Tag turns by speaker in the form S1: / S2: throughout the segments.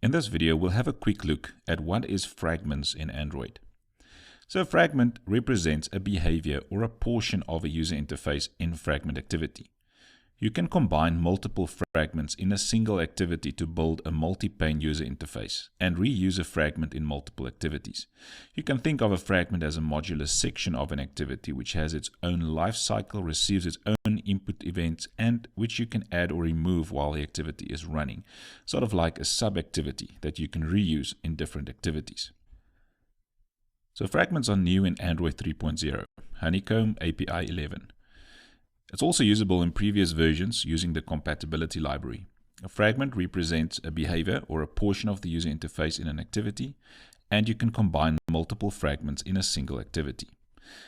S1: In this video, we'll have a quick look at what is fragments in Android. So a fragment represents a behavior or a portion of a user interface in fragment activity. You can combine multiple fragments in a single activity to build a multi-pane user interface and reuse a fragment in multiple activities. You can think of a fragment as a modular section of an activity which has its own life cycle, receives its own input events, and which you can add or remove while the activity is running, sort of like a sub-activity that you can reuse in different activities. So fragments are new in Android 3.0, Honeycomb API 11. It's also usable in previous versions using the compatibility library. A fragment represents a behavior or a portion of the user interface in an activity, and you can combine multiple fragments in a single activity.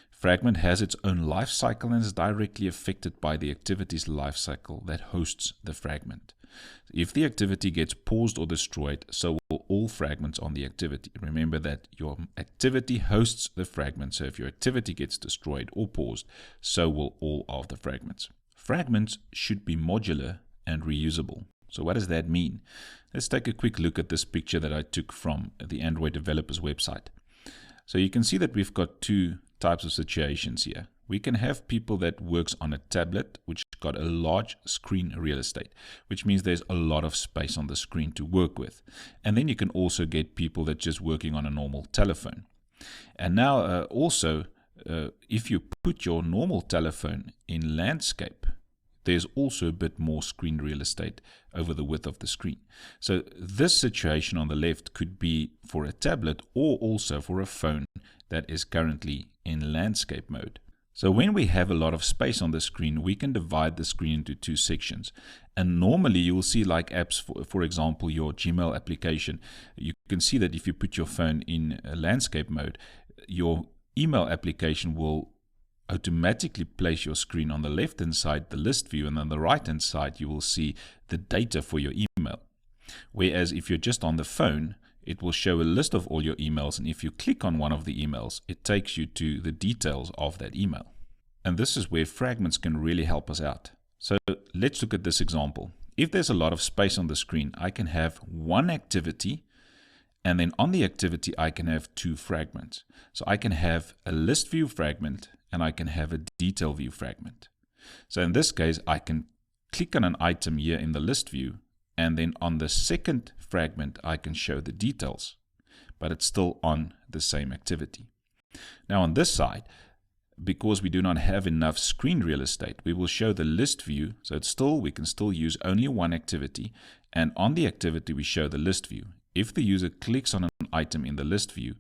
S1: Fragment has its own life cycle and is directly affected by the activity's life cycle that hosts the fragment. If the activity gets paused or destroyed, so will all fragments on the activity. Remember that your activity hosts the fragment, so if your activity gets destroyed or paused, so will all of the fragments. Fragments should be modular and reusable. So what does that mean? Let's take a quick look at this picture that I took from the Android developers website. So you can see that we've got two types of situations here. We can have people that works on a tablet which got a large screen real estate, which means there's a lot of space on the screen to work with. And then you can also get people that just working on a normal telephone. And now if you put your normal telephone in landscape, there's also a bit more screen real estate over the width of the screen. So this situation on the left could be for a tablet or also for a phone that is currently in landscape mode. So when we have a lot of space on the screen, we can divide the screen into two sections. And normally you will see like apps, for example, your Gmail application, you can see that if you put your phone in landscape mode, your email application will automatically place your screen on the left hand side, the list view, and on the right hand side you will see the data for your email. Whereas if you're just on the phone, it will show a list of all your emails, and if you click on one of the emails, it takes you to the details of that email. And this is where fragments can really help us out. So let's look at this example. If there's a lot of space on the screen, I can have one activity, and then on the activity I can have two fragments. So I can have a list view fragment and I can have a detail view fragment. So in this case, I can click on an item here in the list view, and then on the second fragment I can show the details, but it's still on the same activity. Now on this side, because we do not have enough screen real estate, we will show the list view, so we can still use only one activity, and on the activity we show the list view. If the user clicks on an item in the list view,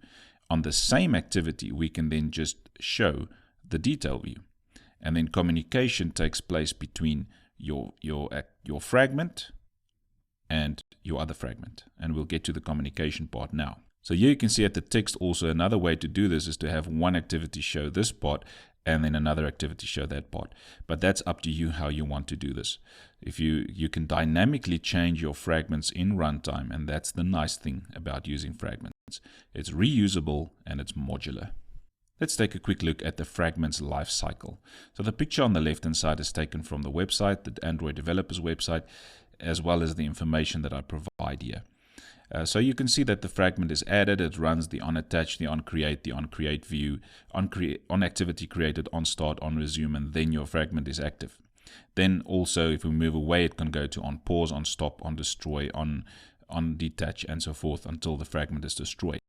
S1: on the same activity we can then just show the detail view, and then communication takes place between your fragment and your other fragment, and we'll get to the communication part now. So here you can see at the text also another way to do this is to have one activity show this part and then another activity show that part, but that's up to you how you want to do this. If you can dynamically change your fragments in runtime, and that's the nice thing about using fragments. It's reusable and it's modular. Let's take a quick look at the fragments life cycle. So the picture on the left hand side is taken from the website, the Android developers website, as well as the information that I provide here. So you can see that the fragment is added, it runs the onAttach, the onCreate, the onCreate view, on activity created, on start, on resume, and then your fragment is active. Then also if we move away, it can go to on pause, on stop, on destroy, on detach, and so forth until the fragment is destroyed.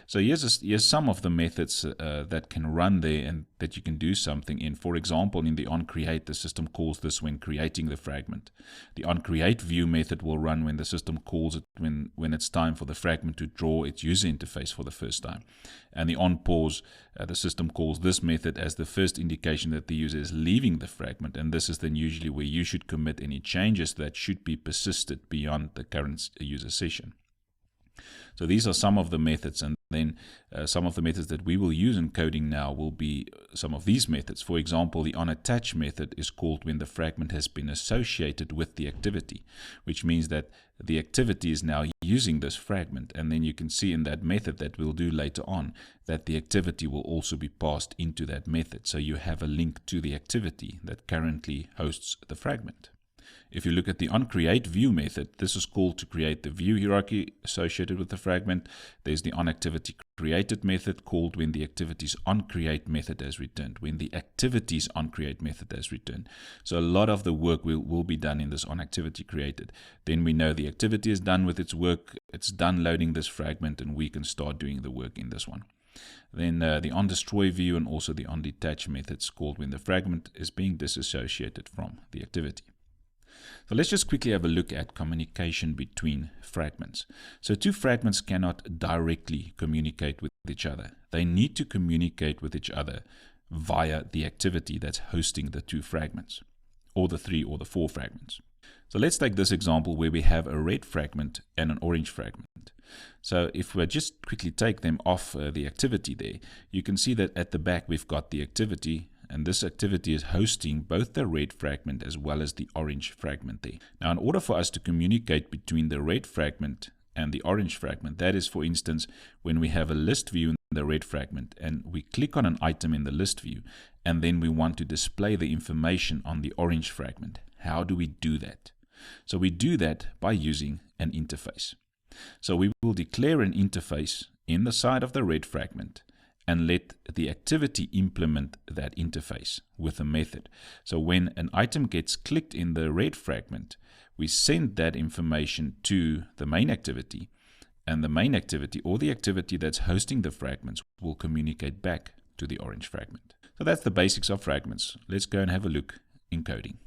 S1: So here's some of the methods that can run there and that you can do something in. For example, in the onCreate, the system calls this when creating the fragment. The onCreate view method will run when the system calls it when it's time for the fragment to draw its user interface for the first time. And the onPause, the system calls this method as the first indication that the user is leaving the fragment, and this is then usually where you should commit any changes that should be persisted beyond the current user session. So these are some of the methods, and then some of the methods that we will use in coding now will be some of these methods. For example, the onAttach method is called when the fragment has been associated with the activity, which means that the activity is now using this fragment, and then you can see in that method that we'll do later on that the activity will also be passed into that method. So you have a link to the activity that currently hosts the fragment. If you look at the onCreateView method, this is called to create the view hierarchy associated with the fragment. There's the onActivityCreated method called when the activities onCreate method has returned, when the activities onCreate method has returned. So a lot of the work will be done in this onActivityCreated. Then we know the activity is done with its work, it's done loading this fragment, and we can start doing the work in this one. Then the onDestroyView and also the onDetach methods called when the fragment is being disassociated from the activity. So let's just quickly have a look at communication between fragments. So two fragments cannot directly communicate with each other. They need to communicate with each other via the activity that's hosting the two fragments, or the 3 or the 4 fragments. So let's take this example where we have a red fragment and an orange fragment. So if we just quickly take them off the activity there, you can see that at the back we've got the activity, and this activity is hosting both the red fragment as well as the orange fragment there. Now, in order for us to communicate between the red fragment and the orange fragment, that is, for instance, when we have a list view in the red fragment and we click on an item in the list view, and then we want to display the information on the orange fragment. How do we do that? So we do that by using an interface. So we will declare an interface in the side of the red fragment and let the activity implement that interface with a method. So when an item gets clicked in the red fragment, we send that information to the main activity, and the main activity, or the activity that's hosting the fragments, will communicate back to the orange fragment. So that's the basics of fragments. Let's go and have a look in coding.